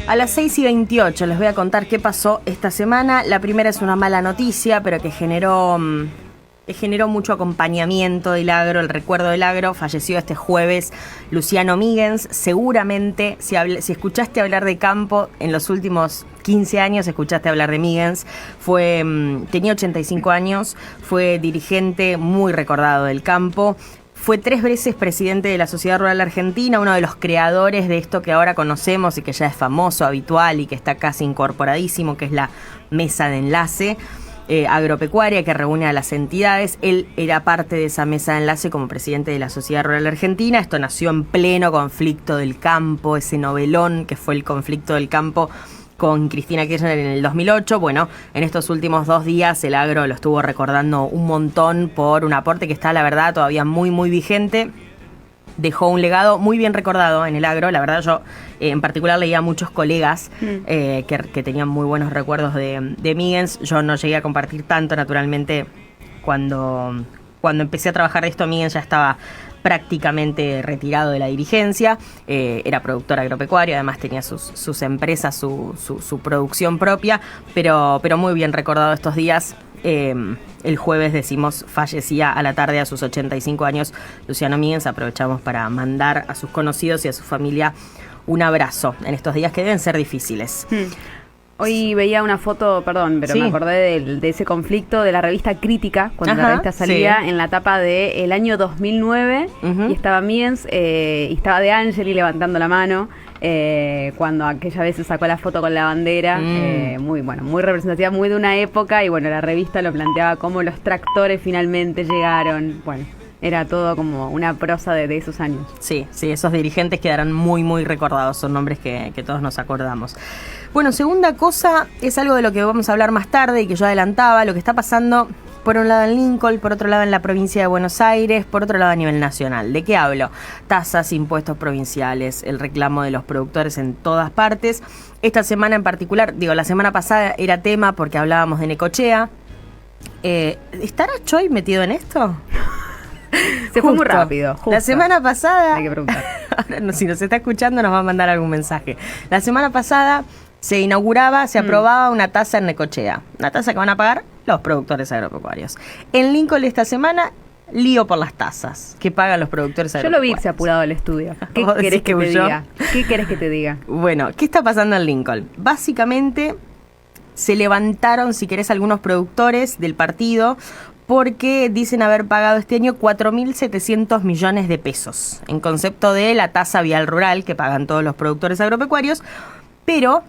A las 6:28 les voy a contar qué pasó esta semana. La primera es una mala noticia, pero que generó mucho acompañamiento del agro, el recuerdo del agro. Falleció este jueves Luciano Míguez. Seguramente, si escuchaste hablar de campo en los últimos 15 años, escuchaste hablar de Míguez. Tenía 85 años, fue dirigente muy recordado del campo. Fue 3 veces presidente de la Sociedad Rural Argentina, uno de los creadores de esto que ahora conocemos y que ya es famoso, habitual y que está casi incorporadísimo, que es la mesa de enlace agropecuaria que reúne a las entidades. Él era parte de esa mesa de enlace como presidente de la Sociedad Rural Argentina. Esto nació en pleno conflicto del campo, ese novelón que fue el conflicto del campo con Cristina Kirchner en el 2008. Bueno, en estos últimos 2 días el agro lo estuvo recordando un montón por un aporte que está, la verdad, todavía muy, muy vigente. Dejó un legado muy bien recordado en el agro. La verdad, yo en particular leía a muchos colegas que tenían muy buenos recuerdos de Míguez. Yo no llegué a compartir tanto, naturalmente, cuando empecé a trabajar de esto. Míguez ya estaba prácticamente retirado de la dirigencia, era productor agropecuario, además tenía sus empresas, su producción propia, pero muy bien recordado estos días. El jueves, decimos, fallecía a la tarde a sus 85 años Luciano Míguez. Aprovechamos para mandar a sus conocidos y a su familia un abrazo en estos días que deben ser difíciles. Hoy veía una foto, perdón, pero sí, me acordé de ese conflicto de la revista Crítica, cuando la revista salía en la tapa del año 2009, y estaba Míguez y estaba De Angeli levantando la mano, cuando aquella vez se sacó la foto con la bandera, muy representativa, muy de una época, y bueno, la revista lo planteaba como los tractores finalmente llegaron, bueno. Era todo como una prosa de esos años. Sí, esos dirigentes quedarán muy, muy recordados. Son nombres que todos nos acordamos. Bueno, segunda cosa, es algo de lo que vamos a hablar más tarde y que yo adelantaba, lo que está pasando por un lado en Lincoln, por otro lado en la provincia de Buenos Aires, por otro lado a nivel nacional. ¿De qué hablo? Tasas, impuestos provinciales, el reclamo de los productores en todas partes. Esta semana en particular, la semana pasada era tema porque hablábamos de Necochea. ¿Estará Choy metido en esto? Se fue muy rápido. Justo. La semana pasada... Hay que preguntar. Ahora, si nos está escuchando, nos va a mandar algún mensaje. La semana pasada se inauguraba, se aprobaba una tasa en Necochea. Una tasa que van a pagar los productores agropecuarios. En Lincoln esta semana, lío por las tasas que pagan los productores agropecuarios. Yo lo vi irse apurado al estudio. ¿Qué querés que te diga? ¿Qué querés que te diga? Bueno, ¿qué está pasando en Lincoln? Básicamente, se levantaron, si querés, algunos productores del partido porque dicen haber pagado este año 4.700 millones de pesos en concepto de la tasa vial rural que pagan todos los productores agropecuarios, pero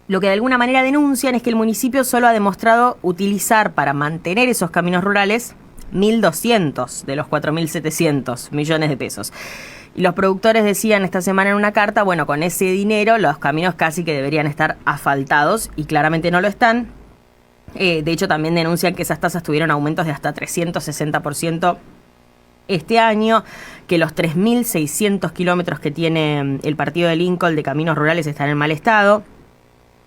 lo que de alguna manera denuncian es que el municipio solo ha demostrado utilizar para mantener esos caminos rurales 1.200 de los 4.700 millones de pesos. Y los productores decían esta semana en una carta, bueno, con ese dinero los caminos casi que deberían estar asfaltados y claramente no lo están. De hecho, también denuncian que esas tasas tuvieron aumentos de hasta 360% este año, que los 3.600 kilómetros que tiene el partido de Lincoln de caminos rurales están en mal estado.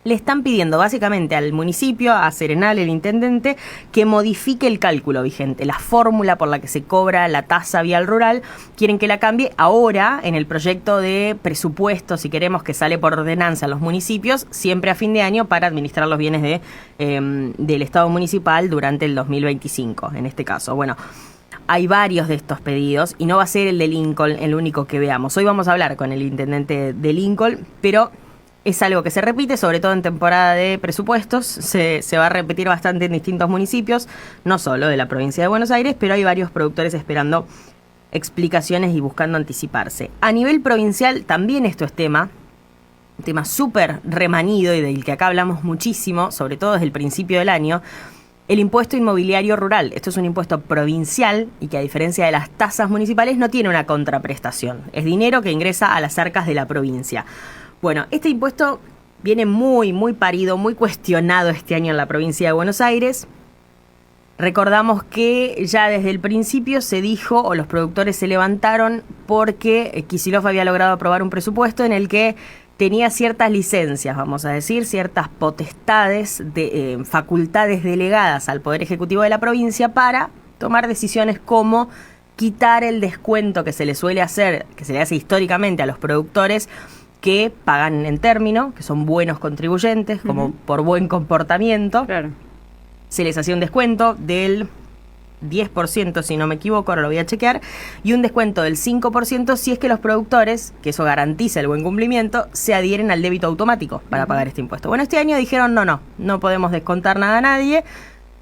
Le están pidiendo básicamente al municipio, a Serenal, el intendente, que modifique el cálculo vigente, la fórmula por la que se cobra la tasa vial rural. Quieren que la cambie ahora en el proyecto de presupuesto, si queremos, que sale por ordenanza a los municipios, siempre a fin de año para administrar los bienes del Estado municipal durante el 2025, en este caso. Bueno, hay varios de estos pedidos y no va a ser el de Lincoln el único que veamos. Hoy vamos a hablar con el intendente de Lincoln, pero es algo que se repite, sobre todo en temporada de presupuestos. Se va a repetir bastante en distintos municipios, no solo de la provincia de Buenos Aires, pero hay varios productores esperando explicaciones y buscando anticiparse. A nivel provincial también esto es un tema súper remanido y del que acá hablamos muchísimo, sobre todo desde el principio del año. El impuesto inmobiliario rural. Esto es un impuesto provincial y que, a diferencia de las tasas municipales, no tiene una contraprestación. Es dinero que ingresa a las arcas de la provincia. Bueno, este impuesto viene muy, muy parido, muy cuestionado este año en la provincia de Buenos Aires. Recordamos que ya desde el principio se dijo, o los productores se levantaron, porque Kicillof había logrado aprobar un presupuesto en el que tenía ciertas licencias, vamos a decir, ciertas potestades, facultades delegadas al Poder Ejecutivo de la provincia para tomar decisiones como quitar el descuento que se le suele hacer, que se le hace históricamente a los productores que pagan en término, que son buenos contribuyentes, como por buen comportamiento. Claro. Se les hacía un descuento del 10%, si no me equivoco, ahora lo voy a chequear, y un descuento del 5% si es que los productores, que eso garantiza el buen cumplimiento, se adhieren al débito automático para pagar este impuesto. Bueno, este año dijeron no podemos descontar nada a nadie,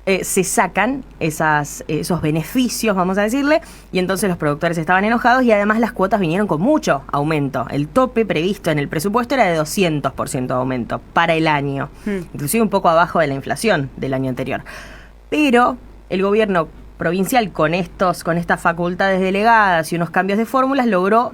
se sacan esos beneficios, vamos a decirle, y entonces los productores estaban enojados y además las cuotas vinieron con mucho aumento. El tope previsto en el presupuesto era de 200% de aumento para el año, inclusive un poco abajo de la inflación del año anterior. Pero el gobierno provincial, con estas facultades delegadas y unos cambios de fórmulas, logró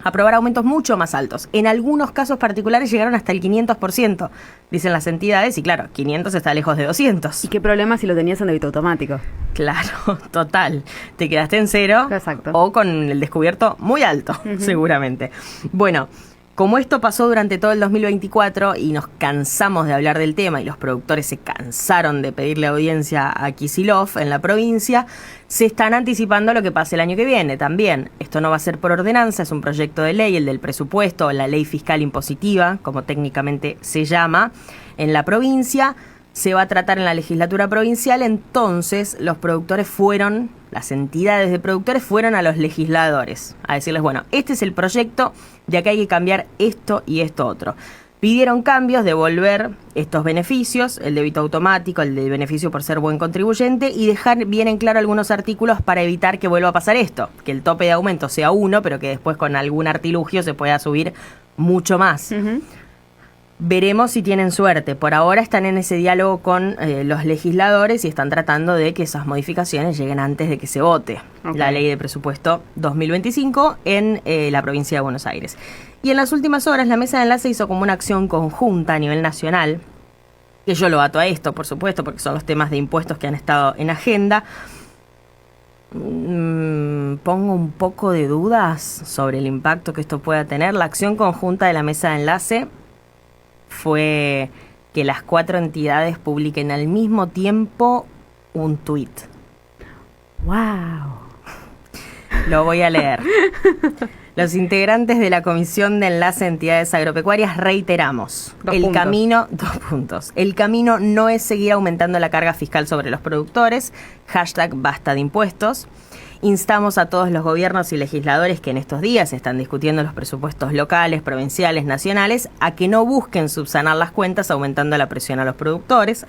aprobar aumentos mucho más altos. En algunos casos particulares llegaron hasta el 500%, dicen las entidades, y claro, 500 está lejos de 200. ¿Y qué problema si lo tenías en débito automático? Claro, total. Te quedaste en cero. Exacto. O con el descubierto muy alto, seguramente. Bueno, como esto pasó durante todo el 2024 y nos cansamos de hablar del tema y los productores se cansaron de pedirle audiencia a Kicillof en la provincia, se están anticipando lo que pase el año que viene también. Esto no va a ser por ordenanza, es un proyecto de ley, el del presupuesto, la ley fiscal impositiva, como técnicamente se llama, en la provincia. Se va a tratar en la legislatura provincial, entonces las entidades de productores fueron a los legisladores a decirles, bueno, este es el proyecto, de acá hay que cambiar esto y esto otro. Pidieron cambios, devolver estos beneficios, el débito automático, el de beneficio por ser buen contribuyente, y dejar bien en claro algunos artículos para evitar que vuelva a pasar esto, que el tope de aumento sea 1, pero que después con algún artilugio se pueda subir mucho más. Veremos si tienen suerte. Por ahora están en ese diálogo con los legisladores y están tratando de que esas modificaciones lleguen antes de que se vote la ley de presupuesto 2025 en la provincia de Buenos Aires. Y en las últimas horas la mesa de enlace hizo como una acción conjunta a nivel nacional, que yo lo ato a esto, por supuesto, porque son los temas de impuestos que han estado en agenda. Pongo un poco de dudas sobre el impacto que esto pueda tener. La acción conjunta de la mesa de enlace fue que las 4 entidades publiquen al mismo tiempo un tuit. ¡Wow! Lo voy a leer. Los integrantes de la Comisión de Enlace de Entidades Agropecuarias reiteramos. El camino no es seguir aumentando la carga fiscal sobre los productores. #basta de impuestos. Instamos a todos los gobiernos y legisladores que en estos días están discutiendo los presupuestos locales, provinciales, nacionales, a que no busquen subsanar las cuentas aumentando la presión a los productores.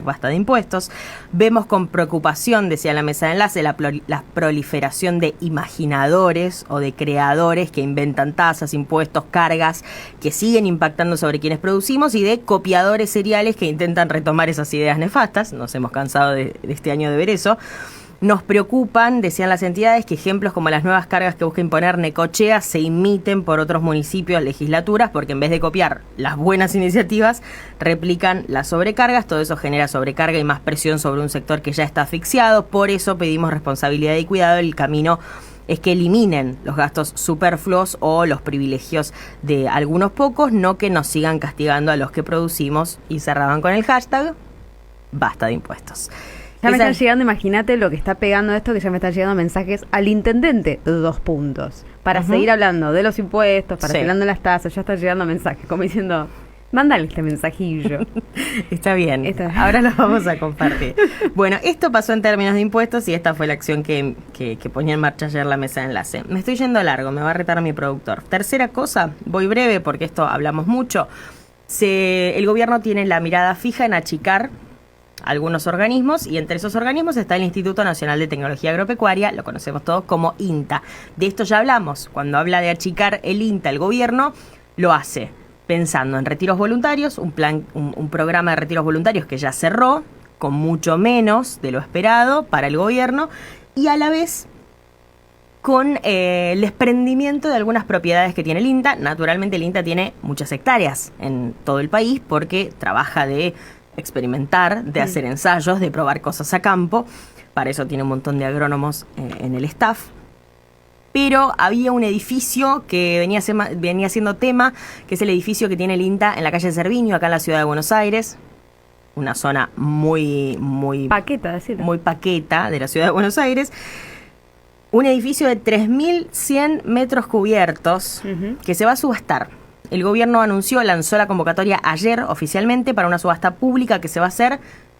#basta de impuestos. Vemos con preocupación, decía la mesa de enlace, la proliferación de imaginadores o de creadores que inventan tasas, impuestos, cargas que siguen impactando sobre quienes producimos, y de copiadores seriales que intentan retomar esas ideas nefastas. Nos hemos cansado de este año de ver eso. Nos preocupan, decían las entidades, que ejemplos como las nuevas cargas que busca imponer Necochea se imiten por otros municipios, legislaturas, porque en vez de copiar las buenas iniciativas, replican las sobrecargas. Todo eso genera sobrecarga y más presión sobre un sector que ya está asfixiado. Por eso pedimos responsabilidad y cuidado. El camino es que eliminen los gastos superfluos o los privilegios de algunos pocos, no que nos sigan castigando a los que producimos. Y cerraban con el #basta de impuestos. Ya me están llegando, imagínate lo que está pegando esto, que ya me están llegando mensajes al intendente, 2 puntos. Para seguir hablando de los impuestos, para seguir hablando de las tasas, ya están llegando mensajes, como diciendo, mándale este mensajillo. Está bien, ahora los vamos a compartir. Bueno, esto pasó en términos de impuestos y esta fue la acción que ponía en marcha ayer la mesa de enlace. Me estoy yendo largo, me va a retar mi productor. Tercera cosa, voy breve porque esto hablamos mucho. El gobierno tiene la mirada fija en achicar algunos organismos, y entre esos organismos está el Instituto Nacional de Tecnología Agropecuaria, lo conocemos todos como INTA. De esto ya hablamos. Cuando habla de achicar el INTA, el gobierno lo hace pensando en retiros voluntarios, un programa de retiros voluntarios que ya cerró, con mucho menos de lo esperado para el gobierno, y a la vez con el desprendimiento de algunas propiedades que tiene el INTA. Naturalmente el INTA tiene muchas hectáreas en todo el país porque trabaja de experimentar, de hacer ensayos, de probar cosas a campo. Para eso tiene un montón de agrónomos en el staff. Pero había un edificio que venía siendo tema, que es el edificio que tiene el INTA en la calle Cerviño, acá en la ciudad de Buenos Aires. Una zona muy paqueta de la ciudad de Buenos Aires. Un edificio de 3.100 metros cubiertos que se va a subastar. el gobierno lanzó la convocatoria ayer oficialmente para una subasta pública que se va a hacer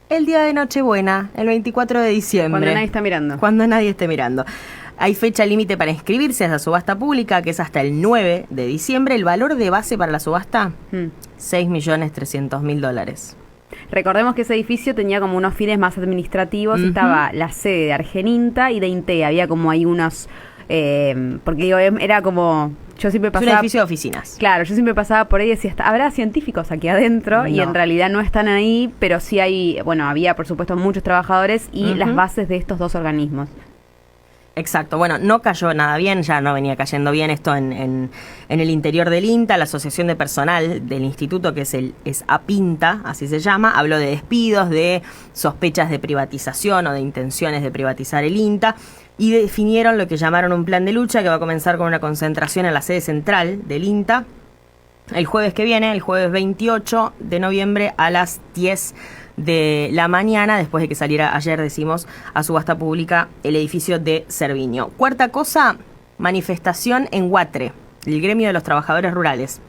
el día de Nochebuena, el 24 de diciembre. Cuando nadie está mirando. Cuando nadie esté mirando. Hay fecha límite para inscribirse a esa subasta pública, que es hasta el 9 de diciembre. El valor de base para la subasta, $6.300.000. Recordemos que ese edificio tenía como unos fines más administrativos. Estaba la sede de Argeninta y de Intea. Había como ahí unos... porque digo, era como... Yo siempre pasaba... Es un edificio de oficinas. Claro, yo siempre pasaba por ahí y decía, habrá científicos aquí adentro, y en realidad no están ahí, pero sí hay, bueno, había por supuesto muchos trabajadores y las bases de estos dos organismos. Exacto, bueno, no cayó nada bien, ya no venía cayendo bien esto en el interior del INTA. La Asociación de Personal del Instituto, que es APINTA, así se llama, habló de despidos, de sospechas de privatización o de intenciones de privatizar el INTA, y definieron lo que llamaron un plan de lucha que va a comenzar con una concentración en la sede central del INTA el jueves que viene, el jueves 28 de noviembre a las 10 de la mañana, después de que saliera ayer, decimos, a subasta pública el edificio de Cerviño. Cuarta cosa, manifestación en Huatre, el gremio de los trabajadores rurales.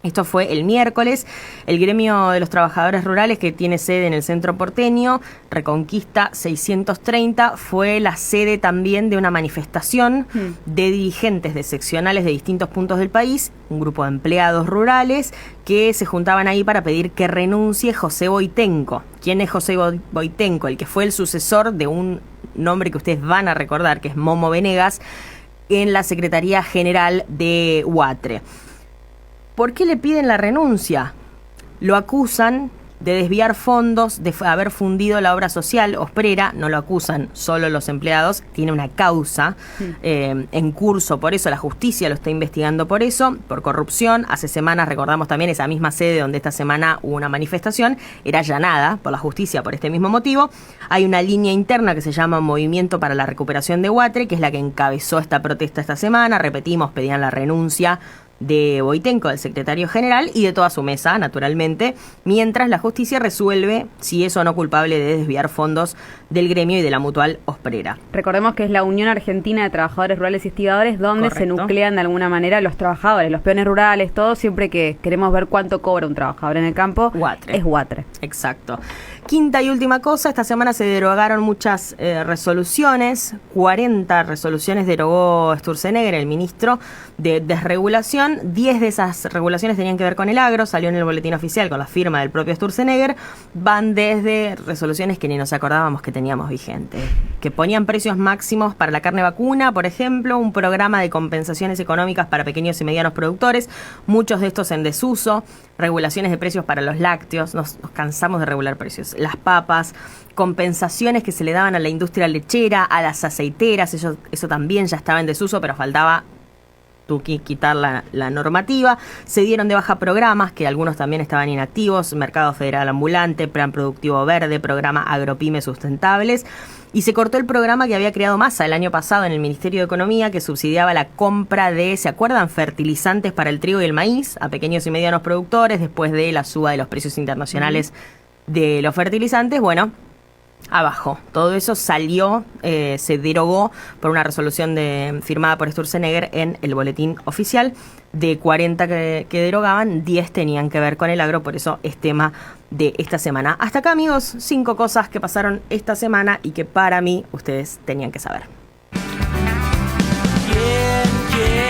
Esto fue el miércoles. El gremio de los trabajadores rurales, que tiene sede en el centro porteño, Reconquista 630, fue la sede también de una manifestación de dirigentes de seccionales de distintos puntos del país, un grupo de empleados rurales que se juntaban ahí para pedir que renuncie José Boitenco. ¿Quién es José Boitenco? El que fue el sucesor de un nombre que ustedes van a recordar, que es Momo Venegas, en la Secretaría General de Huatre. ¿Por qué le piden la renuncia? Lo acusan de desviar fondos, de haber fundido la obra social Osprera. No lo acusan solo los empleados, tiene una causa en curso, por eso la justicia lo está investigando por eso, por corrupción. Hace semanas, recordamos también, esa misma sede donde esta semana hubo una manifestación, era allanada por la justicia por este mismo motivo. Hay una línea interna que se llama Movimiento para la Recuperación de Huatre, que es la que encabezó esta protesta esta semana. Repetimos, pedían la renuncia de Boitenco, del secretario general, y de toda su mesa, naturalmente, mientras la justicia resuelve si es o no culpable de desviar fondos del gremio y de la mutual Osprera. Recordemos que es la Unión Argentina de Trabajadores Rurales y Estibadores, donde se nuclean de alguna manera los trabajadores, los peones rurales, todos. Siempre que queremos ver cuánto cobra un trabajador en el campo, Huatre. Es Huatre. Exacto. Quinta y última cosa, esta semana se derogaron muchas resoluciones, 40 resoluciones derogó Sturzenegger, el ministro de Desregulación. 10 de esas regulaciones tenían que ver con el agro, salió en el boletín oficial con la firma del propio Sturzenegger. Van desde resoluciones que ni nos acordábamos que teníamos vigentes, que ponían precios máximos para la carne vacuna, por ejemplo, un programa de compensaciones económicas para pequeños y medianos productores, muchos de estos en desuso, regulaciones de precios para los lácteos, nos cansamos de regular precios, las papas, compensaciones que se le daban a la industria lechera, a las aceiteras, eso también ya estaba en desuso, pero faltaba quitar la normativa. Se dieron de baja programas, que algunos también estaban inactivos: Mercado Federal Ambulante, Plan Productivo Verde, Programa Agropymes Sustentables, y se cortó el programa que había creado Massa el año pasado en el Ministerio de Economía, que subsidiaba la compra de, ¿se acuerdan?, fertilizantes para el trigo y el maíz a pequeños y medianos productores después de la suba de los precios internacionales de los fertilizantes. Bueno, abajo. Todo eso salió, se derogó por una resolución firmada por Sturzenegger en el boletín oficial. De 40 que derogaban, 10 tenían que ver con el agro, por eso es tema de esta semana. Hasta acá, amigos, 5 cosas que pasaron esta semana y que para mí ustedes tenían que saber. Yeah, yeah.